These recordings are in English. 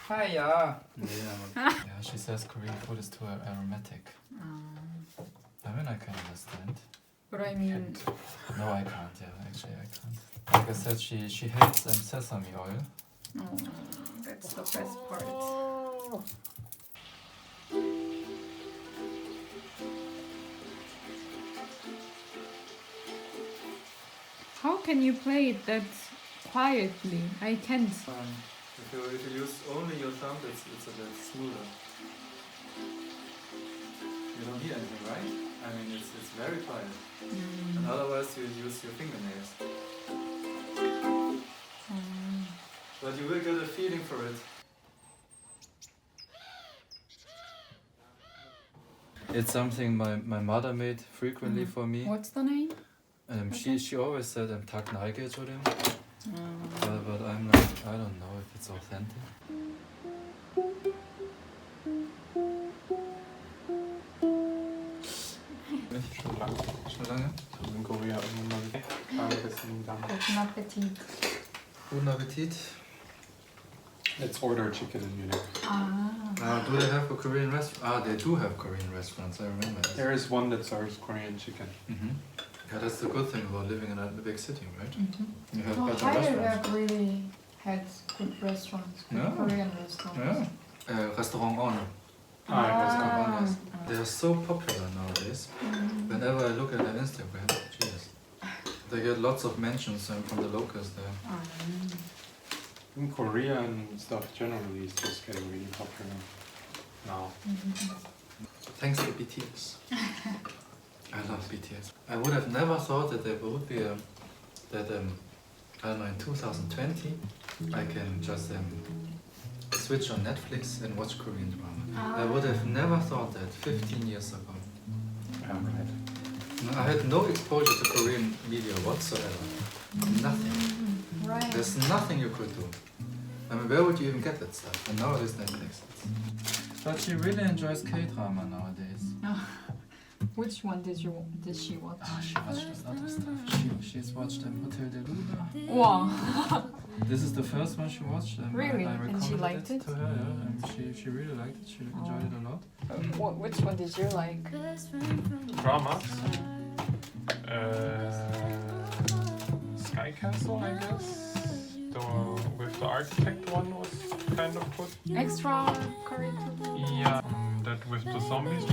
Hiya. Yeah, she says Korean food is too aromatic. I mean, I can understand. But I mean... No, I can't, yeah, actually I can't. Like I said, she hates sesame oil. Oh, that's the best part. How can you play it that quietly? I can't. If you use only your thumb, it's a bit smoother. You don't need anything, right? I mean, it's very quiet. And otherwise you use your fingernails. But you will get a feeling for it. It's something my mother made frequently for me. What's the name? She always said tak neige zu dem. But I'm like, I don't know if it's authentic. Schon lange? In Korea immer mal Guten Appetit. Guten Appetit. Let's order chicken in Munich. Do they have a Korean restaurant? They do have Korean restaurants, I remember this. There is one that serves Korean chicken. Yeah, that's the good thing about living in a big city, right? You have better Heidelberg restaurants. really had good restaurants, good Korean restaurants. Yeah. Restaurant On. Ah. They are so popular nowadays. Whenever I look at their Instagram, Jesus, they get lots of mentions from the locals there. In Korea and stuff generally is just getting really popular now. Thanks to BTS. I love BTS. I would have never thought that there would be I don't know, in 2020 I can just switch on Netflix and watch Korean drama. I would have never thought that 15 years ago. I had no exposure to Korean media whatsoever. Nothing. Right. There's nothing you could do. I mean, where would you even get that stuff? And now it is Netflix. But she really enjoys K-drama nowadays. Which one did she watch? She watched a lot of stuff. She's watched Hotel de Luna. Wow. This is the first one she watched. Really? I And she liked it? to her, yeah. And she really liked it. She enjoyed it a lot. Which one did you like? Dramas. Sky Castle, I guess. With the architect one was kind of good. Extra curriculum? Yeah, that with the zombies.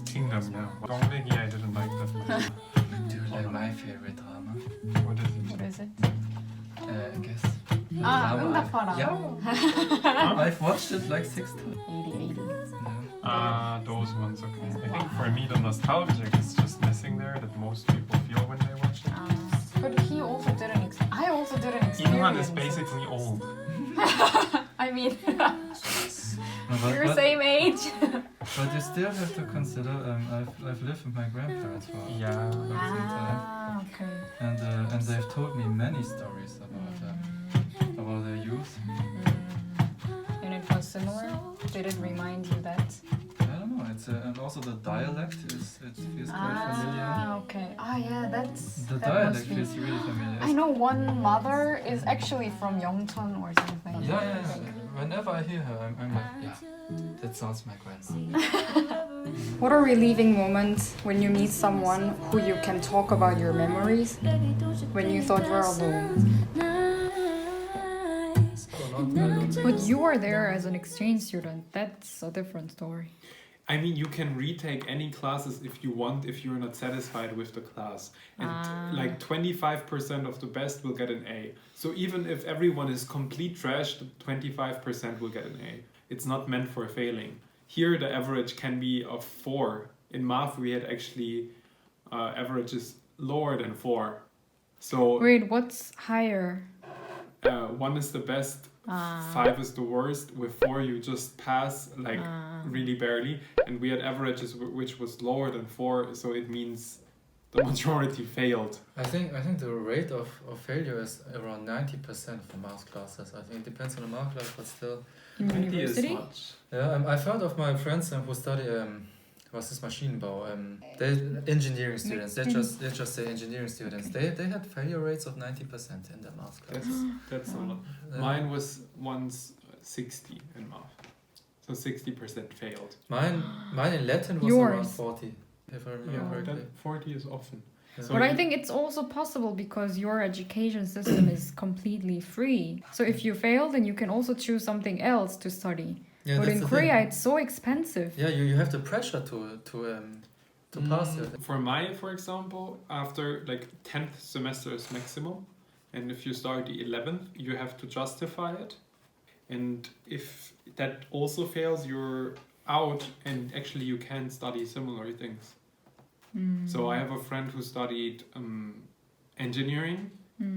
Kingdom, yeah. Gongli, I didn't like that much. Do you like my favorite drama? What is it? What is it? I guess. 응답하라. Yeah. I've watched it like 6 times. 80. Those ones, okay. I think for me the nostalgic is just missing there that most people feel when they watch it. But he also didn't. I also didn't experience. Ilhan is basically old. I mean, But, you're same age. but you still have to consider, I've lived with my grandparents for quite some time. Okay. And they've told me many stories about their youth. And it was similar? Did it remind you that? I don't know, and also the dialect it feels quite familiar. Okay. Yeah, The that dialect must be. feels really familiar. I know one mother is actually from Yeongcheon or something. Yeah. Whenever I hear her, I'm like, yeah, that sounds my grandma. What a relieving moment when you meet someone who you can talk about your memories when you thought you were alone. But you were there as an exchange student. That's a different story. I mean, you can retake any classes if you want, if you're not satisfied with the class. And like 25% of the best will get an A. So even if everyone is complete trash, 25% will get an A. It's not meant for failing. Here, the average can be of 4. In math, we had actually averages lower than 4. So Wait, what's higher? 1 is the best, 5 is the worst. With 4, you just pass, like really barely. And we had averages which was lower than 4, so it means the majority failed. I think the rate of failure is around 90% for math classes. I think it depends on the math class, but still. In 20 is university? much. Yeah, I've heard of my friends who study was this Maschinenbau. They engineering students. They just say engineering students. They had failure rates of 90% in their math classes. That's a lot. Mine was once 60 in math. So 60% failed. Mine in Latin was Yours. around 40, if I remember correctly. That 40 is often. Yeah. So But I you- think it's also possible because your education system is completely free. So if you fail, then you can also choose something else to study. Yeah, But that's in the Korea, thing. it's so expensive. Yeah, you have the pressure to pass it. For my, for example, after like 10th semester is maximum, and if you start the 11th, you have to justify it. And if that also fails, you're out, and actually you can study similar things. So I have a friend who studied engineering.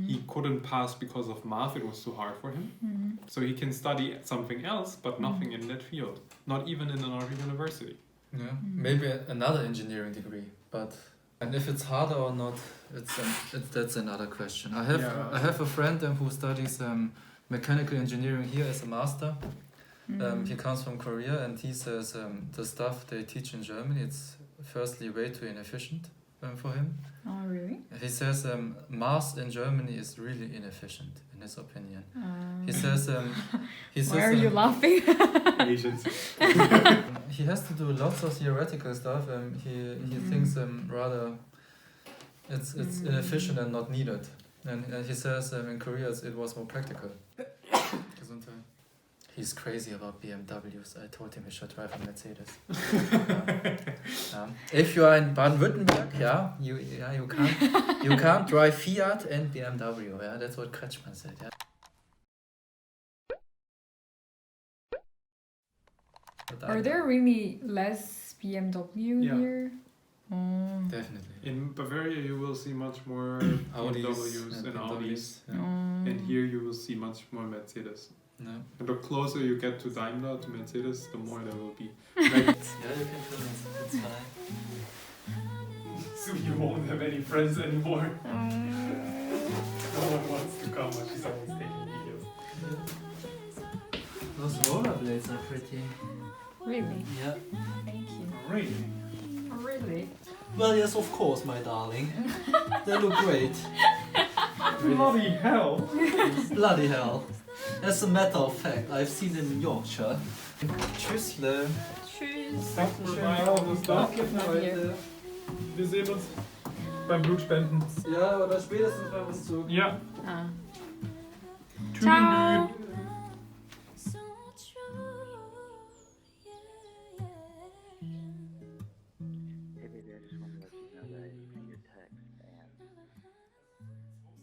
He couldn't pass because of math, it was too hard for him. So he can study something else, but nothing in that field, not even in another university. Yeah, maybe another engineering degree, and if it's harder or not, that's another question. I have a friend who studies mechanical engineering here as a master. He comes from Korea, and he says the stuff they teach in Germany, it's firstly way too inefficient for him. Oh, really? He says math in Germany is really inefficient, in his opinion. He says Why are you laughing? Asians. he has to do lots of theoretical stuff. He thinks rather it's inefficient and not needed. And he says in Korea it was more practical. He's crazy about BMWs. I told him he should drive a Mercedes. If you are in Baden-Württemberg, you can't drive Fiat and BMW. Yeah, that's what Kretschmann said. Yeah. Are there really less BMW Yeah. here? Oh. Definitely. In Bavaria, you will see much more Audis BMWs and Audis. Yeah. Oh. And here you will see much more Mercedes. No. And the closer you get to Daimler, to Mercedes, the more there will be. Yeah, you can feel it. It's fine. So you won't have any friends anymore. No one wants to come, but she's always taking videos. Those rollerblades are pretty. Really? Yeah. Thank you. Really? Really? Well, yes, of course, my darling. They look great. Bloody hell! Bloody hell. As a matter of fact, I've seen in Yorkshire. Tschüssle. Tschüss. Danke für das Stuff. Hier. Wir sehen uns beim Blutspenden. Ja, oder spätestens beim Umzug. Ja. Ah. Tschüss. Ciao.